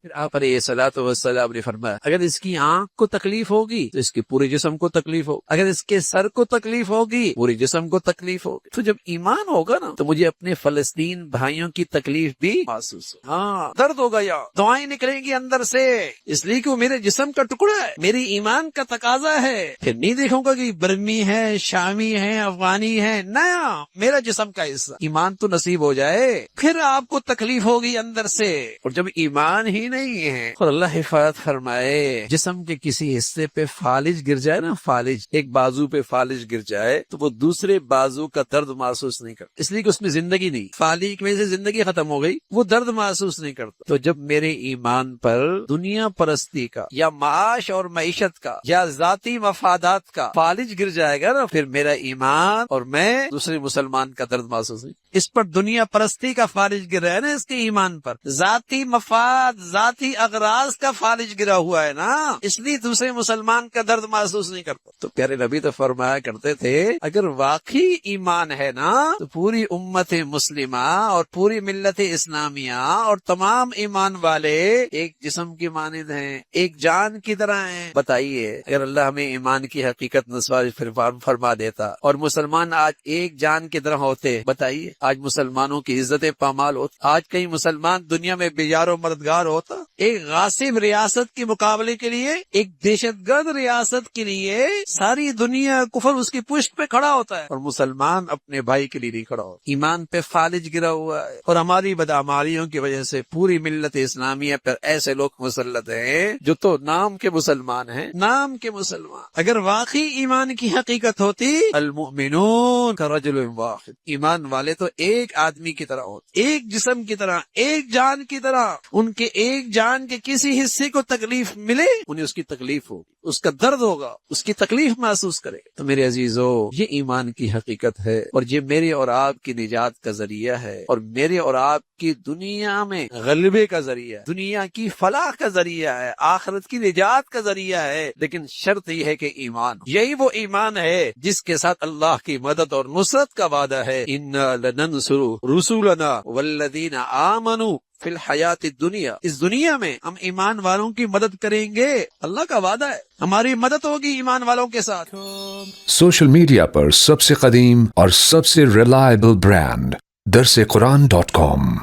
پھر آپ علیہ الصلوۃ والسلام نے فرمایا اگر اس کی آنکھ کو تکلیف ہوگی تو اس کے پورے جسم کو تکلیف ہوگی، اگر اس کے سر کو تکلیف ہوگی پورے جسم کو تکلیف ہوگی۔ تو جب ایمان ہوگا نا تو مجھے اپنے فلسطین بھائیوں کی تکلیف بھی محسوس ہو، ہاں درد ہوگا، یا دعائیں نکلیں گی اندر سے، اس لیے کہ وہ میرے جسم کا ٹکڑا ہے، میری ایمان کا تقاضا ہے۔ پھر نہیں دیکھوں گا کہ برمی ہے، شامی ہے، افغانی ہے، نیا میرا جسم کا حصہ، ایمان تو نصیب ہو جائے، پھر آپ کو تکلیف ہوگی اندر سے۔ اور جب ایمان ہی نہیں ہے اور اللہ حفاظت فرمائے جسم کے کسی حصے پہ فالج گر جائے نا، فالج ایک بازو پہ فالج گر جائے تو وہ دوسرے بازو کا درد محسوس نہیں کرتا، اس لیے کہ اس میں زندگی نہیں، فالج کی وجہ سے زندگی ختم ہو گئی، وہ درد محسوس نہیں کرتا۔ تو جب میرے ایمان پر دنیا پرستی کا یا معاش اور معیشت کا یا ذاتی مفادات کا فالج گر جائے گا نا، پھر میرا ایمان اور میں دوسرے مسلمان کا درد محسوس نہیں۔ اس پر دنیا پرستی کا فالج گر رہا ہے نا، اس کے ایمان پر ذاتی مفاد، ذاتی اغراض کا فالج گرا ہوا ہے نا، اس لیے دوسرے مسلمان کا درد محسوس نہیں کرتا۔ تو پیارے نبی تو فرمایا کرتے تھے اگر واقعی ایمان ہے نا تو پوری امت مسلمہ اور پوری ملت اسلامیہ اور تمام ایمان والے ایک جسم کی مانند ہیں، ایک جان کی طرح ہیں۔ بتائیے اگر اللہ ہمیں ایمان کی حقیقت نصیب فرما دیتا اور مسلمان آج ایک جان کی طرح ہوتے، بتائیے آج مسلمانوں کی عزت پامال ہوتی، آج کئی مسلمان دنیا میں بیار و مددگار ہوتا۔ ایک غاصب ریاست کے مقابلے کے لیے، ایک دہشت گرد ریاست کے لیے ساری دنیا کفر اس کی پشت پہ کھڑا ہوتا ہے اور مسلمان اپنے بھائی کے لیے نہیں کھڑا ہوتا۔ ایمان پہ فالج گرا ہوا ہے اور ہماری بدعمالیوں کی وجہ سے پوری ملت اسلامیہ پر ایسے لوگ مسلط ہیں جو تو نام کے مسلمان ہیں، نام کے مسلمان۔ اگر واقعی ایمان کی حقیقت ہوتی المؤمنون کرجل واحد، ایمان والے تو ایک آدمی کی طرح ہوتے، ایک جسم کی طرح، ایک جان کی طرح، ان کے ایک جان کے کسی حصے کو تکلیف ملے انہیں اس کی تکلیف ہوگی، اس کا درد ہوگا، اس کی تکلیف محسوس کرے۔ تو میرے عزیزو یہ ایمان کی حقیقت ہے اور یہ میرے اور آپ کی نجات کا ذریعہ ہے اور میرے اور آپ کی دنیا میں غلبے کا ذریعہ ہے، دنیا کی فلاح کا ذریعہ ہے، آخرت کی نجات کا ذریعہ ہے، لیکن شرط یہ ہے کہ ایمان، یہی وہ ایمان ہے جس کے ساتھ اللہ کی مدد اور نصرت کا وعدہ ہے۔ انا لننصر رسولنا والذین آمنوا فی الحیات الدنیا، اس دنیا میں ہم ایمان والوں کی مدد کریں گے، اللہ کا وعدہ ہے، ہماری مدد ہوگی ایمان والوں کے ساتھ۔ سوشل میڈیا پر سب سے قدیم اور سب سے ریلائبل برانڈ درسقرآن.com